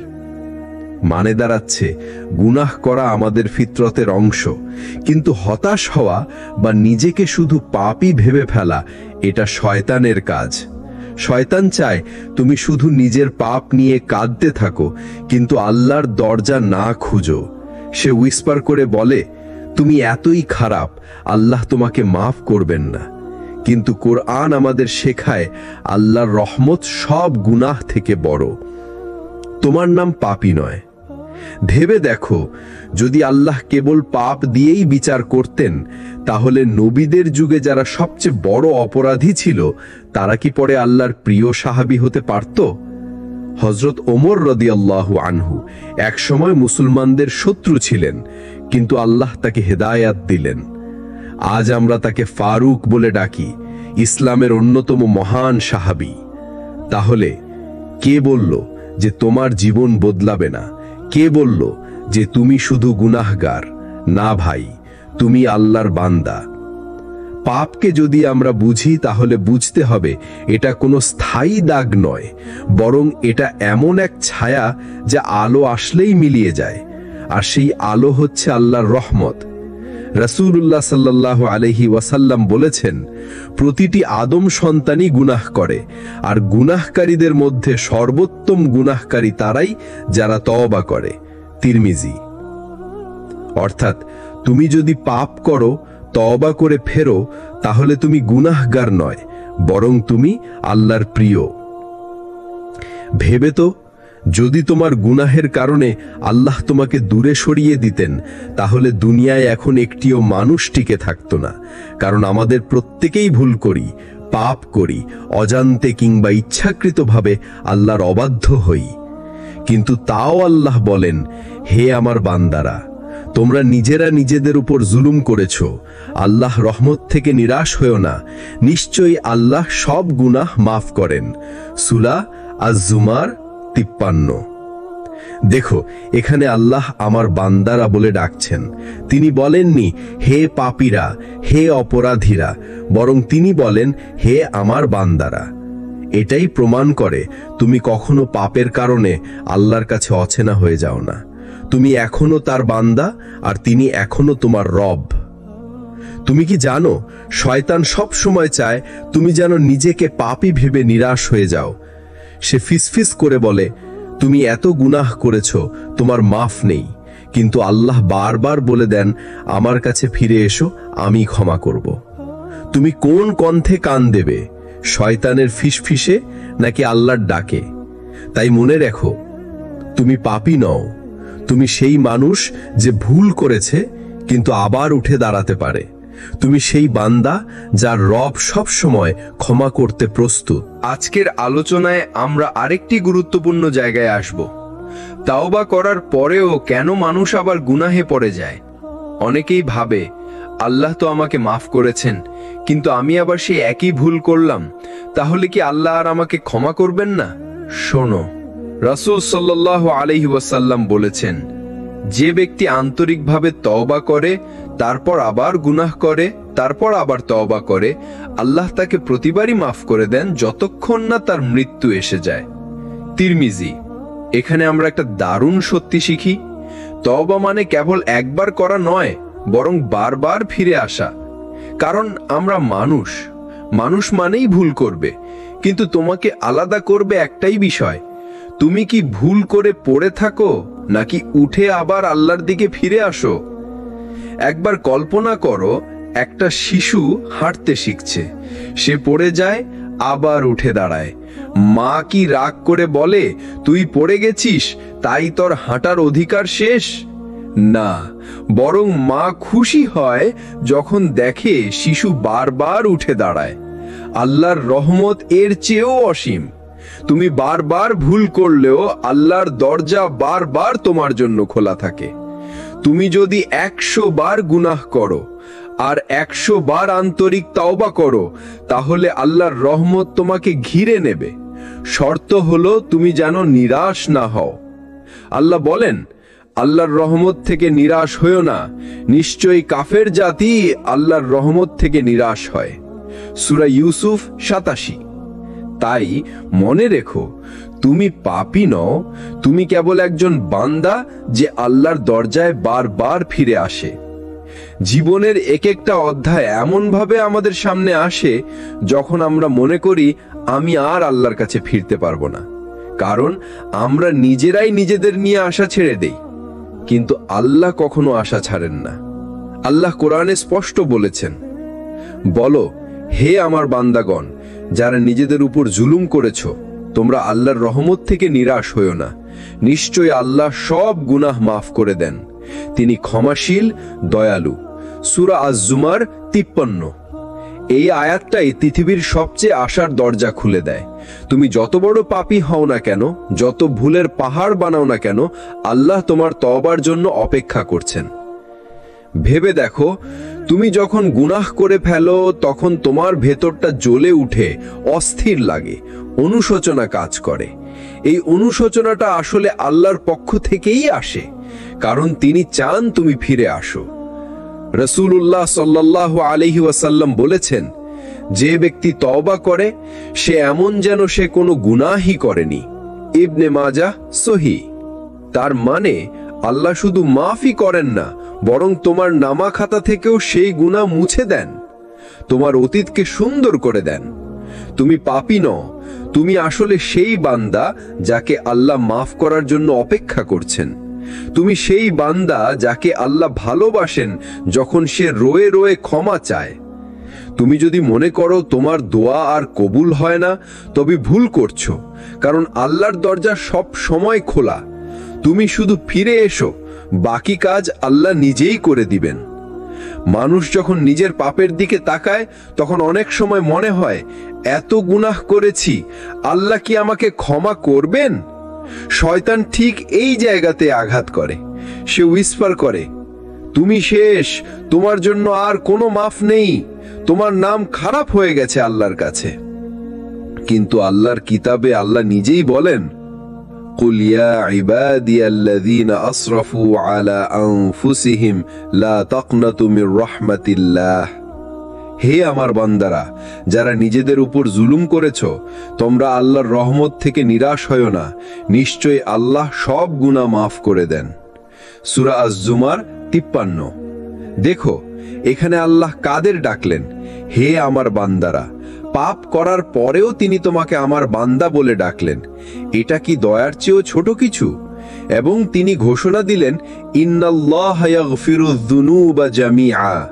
মানে দাঁড়াচ্ছে, গুনাহ করা আমাদের ফিতরতের অংশ, কিন্তু হতাশ হওয়া বা নিজেকে শুধু পাপী ভেবে ফেলা, এটা শয়তানের কাজ। শয়তান চায় তুমি শুধু নিজের পাপ নিয়ে কাঁদতে থাকো, কিন্তু আল্লাহর দরজা না খুঁজো। সে উইসপার করে বলে, তুমি এতই খারাপ, আল্লাহ তোমাকে মাফ করবেন না। কিন্তু কোরআন আমাদের শেখায়, আল্লাহর রহমত সব গুনাহ থেকে বড়। তোমার নাম পাপী নয়। ভেবে দেখো, যদি আল্লাহ কেবল পাপ দিয়েই বিচার করতেন, তাহলে নবীদের যুগে যারা সবচেয়ে বড় অপরাধী ছিল, তারা কি পরে আল্লাহর প্রিয় সাহাবী হতে পারত? হযরত ওমর রাদিয়াল্লাহু আনহু একসময় মুসলমানদের শত্রু ছিলেন, কিন্তু আল্লাহ তাকে হেদায়াত দিলেন। আজ আমরা তাকে ফারুক বলে ডাকি, ইসলামের অন্যতম মহান সাহাবী। তাহলে কে বলল যে তোমার জীবন বদলাবে না? কে বলল যে তুমি শুধু গুনাহগার? না ভাই, তুমি আল্লাহর বান্দা। পাপকে যদি আমরা বুঝি তাহলে বুঝতে হবে এটা কোনো স্থায়ী দাগ নয়, বরং এটা এমন এক ছায়া যা আলো আসলেই মিলিয়ে যায়, আর সেই আলো হচ্ছে আল্লাহর রহমত। রাসূলুল্লাহ সাল্লাল্লাহু আলাইহি ওয়াসাল্লাম বলেছেন, প্রতিটি আদম সন্তানই গুনাহ করে, আর গুনাহকারীদের মধ্যে সর্বোত্তম গুনাহকারী তারাই যারা তওবা করে। তিরমিজি। অর্থাৎ তুমি যদি পাপ করো, তওবা করে ফেরো, তাহলে তুমি গুনাহগার নয়, বরং তুমি আল্লাহর প্রিয়। ভেবে তো, যদি তোমার গুনাহের কারণে আল্লাহ তোমাকে দূরে সরিয়ে দিতেন, তাহলে দুনিয়ায় এখন একটিও মানুষ টিকে থাকতো না। কারণ আমাদের প্রত্যেকেই ভুল করি, পাপ করি, অজান্তে কিংবা ইচ্ছাকৃতভাবে আল্লাহর অবাধ্য হই। কিন্তু তাও আল্লাহ বলেন, হে আমার বান্দারা, তোমরা নিজেরা নিজেদের উপর জুলুম করেছ, আল্লাহ রহমত থেকে নিরাশ হয়েও না, নিশ্চয়ই আল্লাহ সব গুনাহ মাফ করেন। সূরা আজ-জুমার 53। দেখো, এখানে আল্লাহ আমার বান্দারা বলে ডাকছেন। তিনি বলেননি হে পাপীরা, হে অপরাধীরা, বরং তিনি বলেন হে আমার বান্দারা। এটাই প্রমাণ করে তুমি কখনো পাপের কারণে আল্লাহর কাছে অচেনা হয়ে যাও না। তুমি এখনো তার বান্দা, আর তিনি এখনো তোমার রব। তুমি কি জানো, শয়তান সব সময় চায় তুমি যেন নিজেকে পাপী ভেবে নিরাশ হয়ে যাও। সে ফিসফিস করে বলে, তুমি এত গুনাহ করেছ, তোমার মাফ নেই। কিন্তু আল্লাহ বারবার বলে দেন, আমার কাছে ফিরে এসো, আমি ক্ষমা করব। তুমি কোন কণ্ঠে কান দেবে, শয়তানের ফিসফিসে নাকি আল্লাহর ডাকে? তাই মনে রেখো, তুমি পাপী নও, তুমি সেই মানুষ যে ভুল করেছে কিন্তু আবার উঠে দাঁড়াতে পারে। তুমি সেই বান্দা যার রব সব সময় ক্ষমা করতে প্রস্তুত। আজকের আলোচনায় আমরা আরেকটি গুরুত্বপূর্ণ জায়গায় আসব। তাওবা করার পরেও কেন মানুষ আবার গুনাহে পড়ে যায়? অনেকেই ভাবে, আল্লাহ তো আমাকে মাফ করেছেন, কিন্তু আমি আবার সেই একই ভুল করলাম, তাহলে কি আল্লাহ আর আমাকে ক্ষমা করবেন না? শোনো, রাসূল সাল্লাল্লাহু আলাইহি ওয়াসাল্লাম বলেছেন, যে ব্যক্তি আন্তরিকভাবে তওবা করে, তারপর আবার গুনাহ করে, তারপর আবার তওবা করে, আল্লাহ তাকে প্রতিবারই মাফ করে দেন যতক্ষণ না তার মৃত্যু এসে যায়। তিরমিজি। এখানে আমরা একটা দারুণ সত্যি শিখি। তওবা মানে কেবল একবার করা নয়, বরং বারবার ফিরে আসা। কারণ আমরা মানুষ, মানুষ মানেই ভুল করবে। কিন্তু তোমাকে আলাদা করবে একটাই বিষয়, তুমি কি ভুল করে পড়ে থাকো নাকি উঠে আবার আল্লাহর দিকে ফিরে আসো? একবার কল্পনা করো, একটা শিশু হাঁটতে শিখছে, সে পড়ে যায়, আবার উঠে দাঁড়ায়। মা কি রাগ করে বলে, তুই পড়ে গেছিস তাই তোর হাঁটার অধিকার শেষ? না, বরং মা খুশি হয় যখন দেখে শিশু বারবার উঠে দাঁড়ায়। আল্লাহর রহমত এর চেয়েও অসীম। তুমি বারবার ভুল করলেও আল্লাহর দরজা বারবার তোমার জন্য খোলা থাকে। তুমি যদি 100 বার গুনাহ করো আর 100 বার আন্তরিক তাওবা করো, তাহলে আল্লাহর রহমত তোমাকে ঘিরে নেবে। শর্ত হলো তুমি যেন নিরাশ না হও। আল্লাহ বলেন, আল্লাহর রহমত থেকে নিরাশ হয়ো না, নিশ্চয়ই কাফের জাতি আল্লাহর রহমত থেকে নিরাশ হয়। সূরা ইউসুফ 87। তাই মনে রেখো, তুমি পাপী নও, তুমি কেবল একজন বান্দা যে আল্লাহর দরজায় বারবার ফিরে আসে। জীবনের এক একটা অধ্যায় এমন ভাবে আমাদের সামনে আসে যখন আমরা মনে করি আমি আর আল্লাহর কাছে ফিরতে পারবো না, কারণ আমরা নিজেরাই নিজেদের নিয়ে আশা ছেড়ে দেই। কিন্তু আল্লাহ কখনো আশা ছাড়েন না। আল্লাহ কোরআনে স্পষ্ট বলেছেন, বলো, হে আমার বান্দাগণ, যারা নিজেদের উপর জুলুম করেছ, তোমরা আল্লাহর রহমত থেকে নিরাশ হইও না। নিশ্চয়ই আল্লাহ সব গুনাহ মাফ করে দেন, তিনি ক্ষমাশীল, দয়ালু। সূরা আজ-জুমার 53। এই আয়াতটাই পৃথিবীর সবচেয়ে আশার দরজা খুলে দেয়। তুমি যত বড় পাপী হও না কেন, যত ভুলের পাহাড় বানাও না কেন, আল্লাহ তোমার তওবার জন্য অপেক্ষা করছেন। ভেবে দেখো, তুমি যখন গুনাহ করে ফেলো তখন তোমার ভেতরটা জ্বলে উঠে, অস্থির লাগে, অনুশোচনা কাজ করে। এই অনুশোচনাটা আসলে আল্লাহর পক্ষ থেকেই আসে, কারণ তিনি চান তুমি ফিরে আসো। রাসূলুল্লাহ সাল্লাল্লাহু আলাইহি ওয়াসাল্লাম বলেছেন, যে ব্যক্তি তওবা করে সে এমন যেন সে কোনো গুনাহই করেনি। ইবনে মাজাহ সহিহ। তার মানে আল্লাহ শুধু মাফই করেন না, বরং তোমার নামা খাতা থেকেও সেই গুনাহ মুছে দেন, তোমার অতীতকে সুন্দর করে দেন। তুমি পাপী নও, তুমি আসলে সেই বান্দা যাকে আল্লাহ মাফ করার জন্য অপেক্ষা করছেন। তুমি সেই বান্দা যাকে আল্লাহ ভালোবাসেন যখন সে রোয়ে রোয়ে ক্ষমা চায়। তুমি যদি মনে করো তোমার দোয়া আর কবুল হয় না, তবে ভুল করছো, কারণ আল্লাহর দরজা সব সময় খোলা। তুমি শুধু ফিরে এসো, বাকি কাজ আল্লাহ নিজেই করে দিবেন। মানুষ যখন নিজের পাপের দিকে তাকায় তখন অনেক সময় মনে হয়, এত গুনাহ করেছি, আল্লাহ কি আমাকে ক্ষমা করবেন? শয়তান ঠিক এই জায়গাতে আঘাত করে। সে উইসপার করে, তুমি শেষ, তোমার জন্য আর কোনো মাফ নেই, তোমার নাম খারাপ হয়ে গেছে আল্লাহর কাছে। কিন্তু আল্লাহর কিতাবে আল্লাহ নিজেই বলেন, কুল ইয়া ইবাদিয়াল্লাযীনা আসরাফু আলা আনফুসিহিম লা তাকনাতু মির রাহমাতিল্লাহ। হে আমার বান্দারা, যারা নিজেদের উপর জুলুম করেছো, তোমরা আল্লাহর রহমত থেকে নিরাশ হয়ো না, নিশ্চয়ই আল্লাহ সব গুনাহ মাফ করে দেন। সূরা আজ-জুমার 53। দেখো, এখানে আল্লাহ কাদের ডাকলেন? হে আমার বান্দারা। পাপ করার পরেও তিনি তোমাকে আমার বান্দা বলে ডাকলেন। এটা কি দয়ার চেয়েও ছোট কিছু? এবং তিনি ঘোষণা দিলেন, ইন্নাল্লাহা ইয়াগফিরুয যুনুবা জামিআ।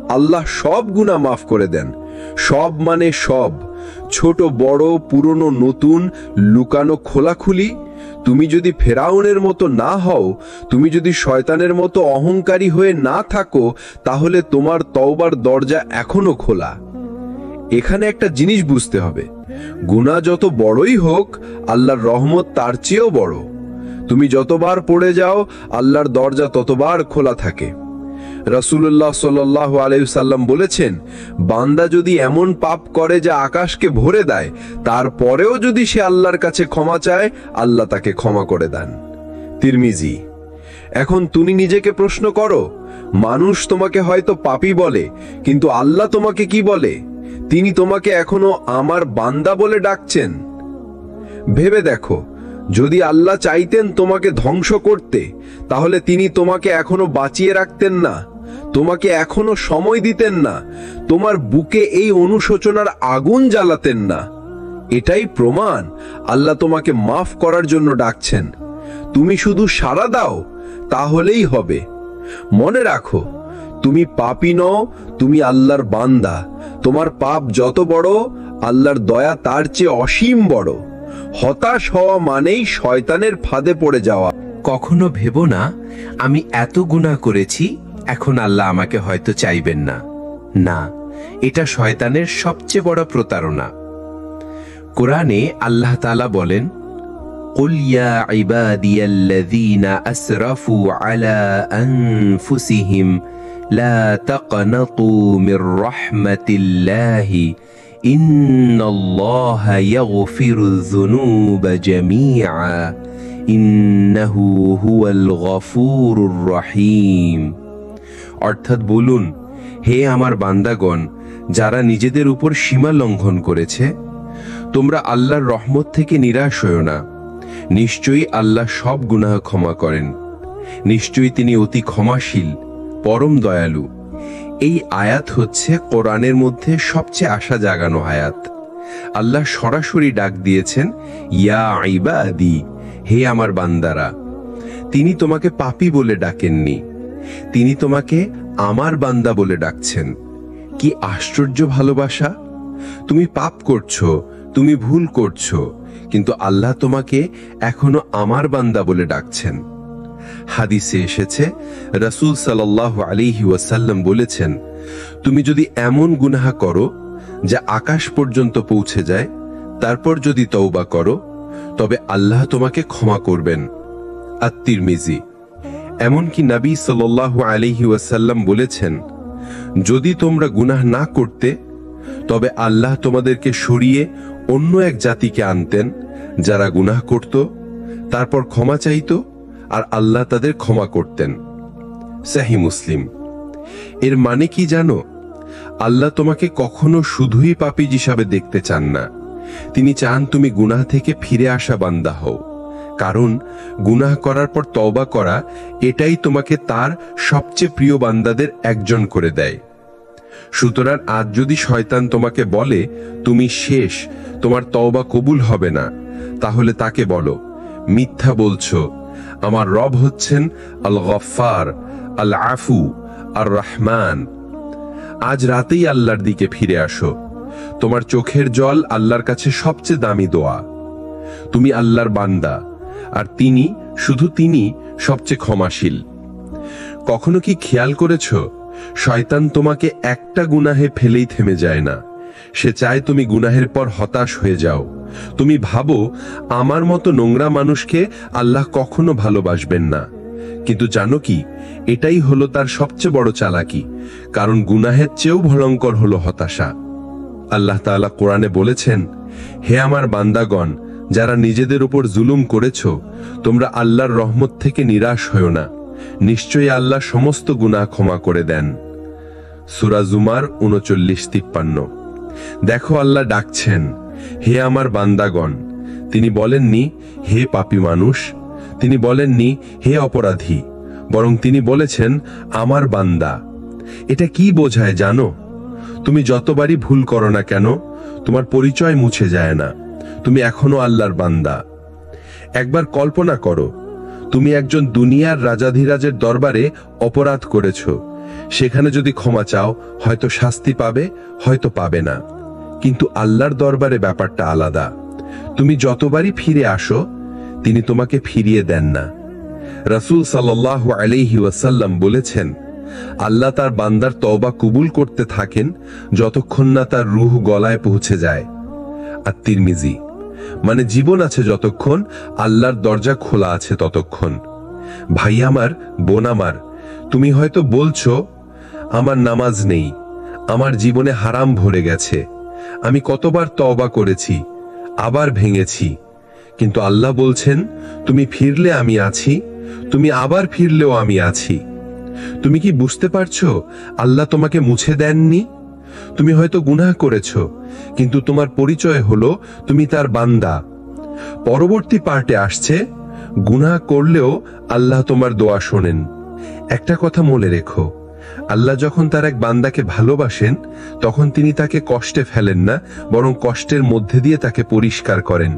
আল্লাহ সব গুনাহ মাফ করে দেন। সব মানে সব, ছোট বড়, পুরনো নতুন, লুকানো খোলাখুলি। তুমি যদি ফেরাউনের মতো না হও, তুমি যদি শয়তানের মতো অহংকারী হয়ে না থাকো, তাহলে তোমার তওবার দরজা এখনো খোলা। এখানে একটা জিনিস বুঝতে হবে, গুনাহ যত বড়ই হোক, আল্লাহর রহমত তার চেয়েও বড়। তুমি যতবার পড়ে যাও, আল্লাহর দরজা ততবার খোলা থাকে। রাসূলুল্লাহ সাল্লাল্লাহু আলাইহি ওয়াসাল্লাম বলেছেন, বান্দা যদি এমন পাপ করে যা আকাশকে ভরে দেয়, তারপরেও যদি সে আল্লাহর কাছে ক্ষমা চায়, আল্লাহ তাকে ক্ষমা করে দেন। তিরমিজি। এখন তুমি নিজেকে প্রশ্ন করো, মানুষ তোমাকে হয়তো পাপী বলে, কিন্তু আল্লাহ তোমাকে কি বলে? তিনি তোমাকে এখনো আমার বান্দা বলে ডাকছেন। ভেবে দেখো, যদি আল্লাহ চাইতেন তোমাকে ধ্বংস করতে, তাহলে তিনি তোমাকে এখনো বাঁচিয়ে রাখতেন না, তোমাকে এখনো সময় দিতেন না, তোমার বুকে এই অনুশোচনার আগুন জ্বালাতেন না। এটাই প্রমাণ আল্লাহ তোমাকে মাফ করার জন্য ডাকছেন। তুমি শুধু সাড়া দাও, তাহলেই হবে। মনে রাখো, তুমি পাপী নও, তুমি আল্লাহর বান্দা। তোমার পাপ যত বড়, আল্লাহর দয়া তার চেয়ে অসীম বড়। হতাশ হওয়া মানেই শয়তানের ফাঁদে পড়ে যাওয়া। কখনো ভেবো না আমি এত গুনাহ করেছি, এখন আল্লাহ আমাকে হয়তো চাইবেন না। না, এটা শয়তানের সবচেয়ে বড় প্রতারণা। কোরআনে আল্লাহ তাআলা বলেন, কুল ইয়া ইবাদিয়াল্লাযীনা আসরাফু আলা আনফুসিহিম লা তাকনাতু মির রাহমাতিল্লাহি ইন্নাল্লাহা ইয়াগফিরুয যুনুবা জামিআ ইন্নাহু হুয়াল গফুরুর রহিম। অর্থাৎ বলুন, হে আমার বান্দাগণ, যারা নিজেদের উপর সীমা লঙ্ঘন করেছে, তোমরা আল্লাহর রহমত থেকে নিরাশ হয়ো না। নিশ্চয়ই আল্লাহ সব গুনাহ ক্ষমা করেন। নিশ্চয়ই তিনি অতি ক্ষমাশীল, পরম দয়ালু। এই আয়াত হচ্ছে কোরআনের মধ্যে সবচেয়ে আশা জাগানো আয়াত। আল্লাহ সরাসরি ডাক দিয়েছেন, ইয়া ইবাদি, হে আমার বান্দারা। তিনি তোমাকে পাপী বলে ডাকেননি, তিনি তোমাকে আমার বান্দা বলে ডাকছেন। কি আশ্চর্য ভালোবাসা! তুমি পাপ করছো, তুমি ভুল করছো, কিন্তু আল্লাহ তোমাকে এখনো আমার বান্দা বলে ডাকছেন। হাদিসে এসেছে, রাসূল সাল্লাল্লাহু আলাইহি ওয়াসাল্লাম বলেছেন, তুমি যদি এমন গুনাহ করো যা আকাশ পর্যন্ত পৌঁছে যায়, তারপর যদি তওবা করো, তবে আল্লাহ তোমাকে ক্ষমা করবেন। আত-তিরমিজি। এমনকি নবী সাল্লাল্লাহু আলাইহি ওয়াসাল্লাম বলেছেন, যদি তোমরা গুনাহ না করতে তবে আল্লাহ তোমাদেরকে সরিয়ে অন্য এক জাতিকে আনতেন যারা গুনাহ করত, তারপর ক্ষমা চাইত, আর আল্লাহ তাদের ক্ষমা করতেন। সহিহ মুসলিম। এর মানে কি জানো? আল্লাহ তোমাকে কখনো শুধুই পাপী হিসাবে দেখতে চান না, তিনি চান তুমি গুনাহ থেকে ফিরে আসা বান্দা হও। কারণ গুনাহ করার পর তওবা করা, এটাই তোমাকে তার সবচেয়ে প্রিয় বান্দাদের একজন করে দেয়। সুতরাং আজ যদি শয়তান তোমাকে বলে তুমি শেষ, তোমার তওবা কবুল হবে না, তাহলে তাকে বলো, মিথ্যা বলছো, আমার রব হচ্ছেন আল গফফার, আল আফু, আর রহমান। আজ রাতেই আল্লাহর দিকে ফিরে আসো। তোমার চোখের জল আল্লাহর কাছে সবচেয়ে দামি দোয়া। তুমি আল্লাহর বান্দা, আর তিনি, শুধু তিনি সবচেয়ে ক্ষমাশীল। কখনো কি খেয়াল করেছো, শয়তান তোমাকে একটা গুনাহে ফেলেই থেমে যায় না। সে চায় তুমি গুনাহের পর হতাশ হয়ে যাও। তুমি ভাবো, আমার মতো নোংরা মানুষকে আল্লাহ কখনো ভালোবাসবেন না। কিন্তু জানো কি, এটাই হলো তার সবচেয়ে বড় চালাকি, কারণ গুনাহের চেয়েও ভয়ঙ্কর হলো হতাশা। আল্লাহ তাআলা কোরআনে বলেছেন, হে আমার বান্দাগণ, যারা নিজেদের উপর জুলুম করেছ, তোমরা আল্লাহর রহমত থেকে নিরাশ হও না, নিশ্চয়ই আল্লাহ সমস্ত গুনাহ ক্ষমা করে দেন। সূরা জুমার 39-53। দেখো, আল্লাহ ডাকছেন, হে আমার বান্দাগণ। তিনি বলেননি হে পাপী মানুষ, তিনি বলেননি হে অপরাধী, বরং তিনি বলেছেন আমার বান্দা। এটা কি বোঝায় জানো? তুমি যতবারই ভুল করো না কেন, তোমার পরিচয় মুছে যায় না, তুমি এখনো আল্লাহর বান্দা। একবার কল্পনা করো, তুমি একজন দুনিয়ার রাজাধিরাজের দরবারে অপরাধ করেছো। সেখানে যদি ক্ষমা চাও, হয়তো শাস্তি পাবে, হয়তো পাবে না। কিন্তু আল্লাহর দরবারে ব্যাপারটা আলাদা। তুমি যতবারই ফিরে আসো, তিনি তোমাকে ফিরিয়ে দেন না। রাসূল সাল্লাল্লাহু আলাইহি ওয়াসাল্লাম বলেছেন, আল্লাহ তার বান্দার তওবা কবুল করতে থাকেন যতক্ষণ না তার রূহ গলায় পৌঁছে যায়। আর তিরমিজি, মানে জীবন আছে যতক্ষণ, আল্লাহর দরজা খোলা আছে ততক্ষণ। ভাই আমার, বোন আমার, তুমি হয়তো বলছো, আমার নামাজ নেই, আমার জীবনে হারাম ভরে গেছে, আমি কতবার তওবা করেছি, আবার ভেঙেছি। কিন্তু আল্লাহ বলছেন, তুমি ফিরলে আমি আছি, তুমি আবার ফিরলেও আমি আছি। তুমি কি বুঝতে পারছো, আল্লাহ তোমাকে মুছে দেননি? তুমি হয়তো গুনাহ করেছো, কিন্তু তোমার পরিচয় হলো তুমি তার বান্দা। পরবর্তী পার্টে আসছে, গুনাহ করলেও আল্লাহ তোমার দোয়া শোনেন। একটা কথা মনে রেখো, আল্লাহ যখন তার এক বান্দাকে ভালোবাসেন, তখন তিনি তাকে কষ্টে ফেলেন না, বরং কষ্টের মধ্যে দিয়ে তাকে পরিষ্কার করেন।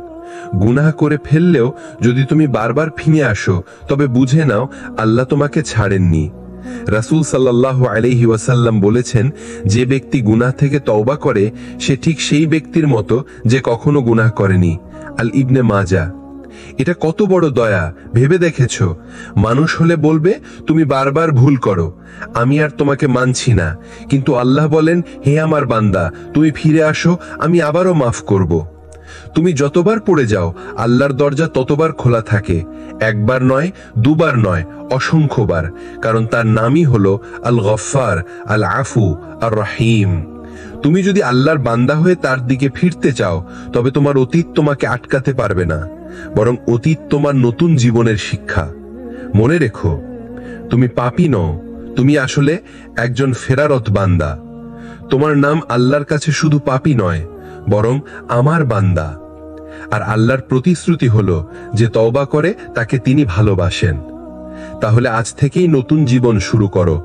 গুনাহ করে ফেললেও যদি তুমি বারবার ফিরে আসো, তবে বুঝে নাও আল্লাহ তোমাকে ছাড়েননি। রাসূল সাল্লাল্লাহু আলাইহি ওয়াসাল্লাম বলেছেন, যে ব্যক্তি গুনাহ থেকে তওবা করে, সে ঠিক সেই ব্যক্তির মতো যে কখনো গুনাহ করেনি। আল ইবনে মাজা। এটা কত বড় দয়া, ভেবে দেখেছো? মানুষ হলে বলবে, তুমি বারবার ভুল করো, আমি আর তোমাকে মানছি না। কিন্তু আল্লাহ বলেন, হে আমার বান্দা, তুমি ফিরে আসো, আমি আবারও মাফ করব। তুমি যতবার পড়ে যাও, আল্লাহর দরজা ততবার খোলা থাকে। একবার নয়, দুবার নয়, অসংখ্যবার, কারণ তার নামই হলো আল গফফার, আল আফু, আর রহিম। তুমি যদি আল্লাহর বান্দা হয়ে তার দিকে ফিরতে চাও, তবে তোমার অতীত তোমাকে আটকাতে পারবে না, বরং অতীত তোমার নতুন জীবনের শিক্ষা। মনে রেখো, তুমি পাপী নও, তুমি আসলে একজন ফেরারত বান্দা। তোমার নাম আল্লাহর কাছে শুধু পাপী নয়, বরং আমার বান্দা। আর আল্লাহর প্রতিশ্রুতি হলো, যে তওবা করে তাকে তিনি ভালোবাসেন। তাহলে আজ থেকেই নতুন জীবন শুরু করো।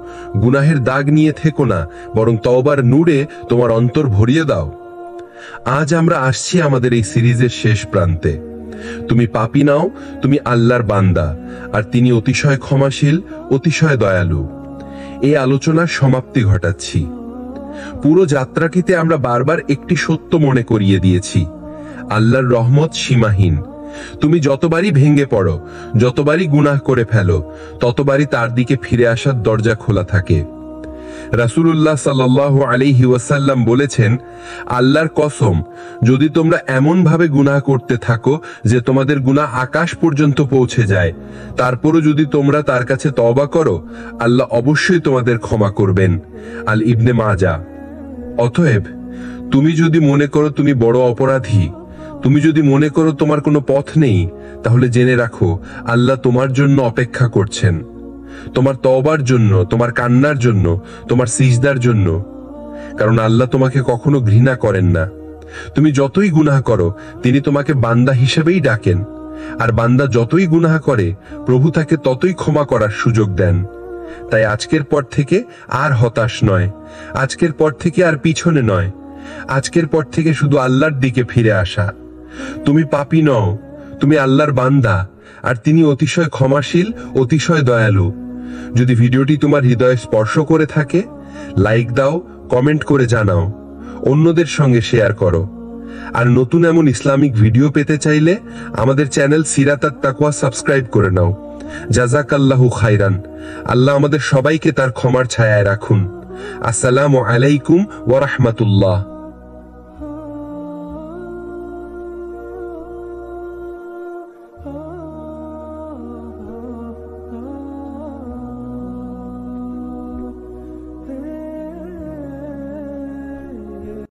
গুনাহের দাগ নিয়ে থেকো না, বরং তওবার নূরে তোমার অন্তর ভরিয়ে দাও। আজ আমরা আসছি আমাদের এই সিরিজের শেষ প্রান্তে। তুমি পাপী নাও, তুমি আল্লাহর বান্দা, আর তিনি অতিশয় ক্ষমাশীল, অতিশয় দয়ালু। এই আলোচনার সমাপ্তি ঘটাচ্ছি। পুরো যাত্রাটিতে আমরা বারবার একটি সত্য মনে করিয়ে দিয়েছি, আল্লাহর রহমত সীমাহীন। তুমি যতবারই ভেঙে পড়ো, যতবারই গুনাহ করে ফেলো, ততবারই তার দিকে ফিরে আসার দরজা খোলা থাকে। রাসূলুল্লাহ সাল্লাল্লাহু আলাইহি ওয়াসাল্লাম বলেছেন, আল্লাহর কসম, যদি তোমরা এমন ভাবে গুনাহ করতে থাকো যে তোমাদের গুনাহ আকাশ পর্যন্ত পৌঁছে যায়, তারপরও যদি তোমরা তার কাছে তওবা করো, আল্লাহ অবশ্যই তোমাদের ক্ষমা করবেন। আল ইবনে মাজাহ। অতএব তুমি যদি মনে করো তুমি বড় অপরাধী, তুমি যদি মনে করো তোমার কোনো পথ নেই, তাহলে জেনে রাখো আল্লাহ তোমার জন্য অপেক্ষা করছেন, তোমার তওবার জন্য, তোমার কান্নার জন্য, তোমার সিজদার জন্য। কারণ আল্লাহ তোমাকে কখনো ঘৃণা করেন না। তুমি যতই গুনাহ করো, তিনি তোমাকে বান্দা হিসেবেই ডাকেন। আর বান্দা যতই গুনাহ করে, প্রভু তাকে ততই ক্ষমা করার সুযোগ দেন। তাই আজকের পর থেকে আর হতাশ নয়, আজকের পর থেকে আর পিছনে নয়, আজকের পর থেকে শুধু আল্লাহর দিকে ফিরে আসা। তুমি পাপী নও, তুমি আল্লাহর বান্দা, আর তিনি অতিশয় ক্ষমাশীল, অতিশয় দয়ালু। যদি ভিডিওটি তোমার হৃদয়ে স্পর্শ করে থাকে, লাইক দাও, কমেন্ট করে জানাও, অন্যদের সঙ্গে শেয়ার করো। আর নতুন এমন ইসলামিক ভিডিও পেতে চাইলে আমাদের চ্যানেল সিরাত আত তাকওয়া সাবস্ক্রাইব করে নাও। জাযাকাল্লাহু খাইরান। আল্লাহ আমাদের সবাইকে তার ক্ষমার ছায়ায় রাখুন। আসসালামু আলাইকুম ওয়া রাহমাতুল্লাহ।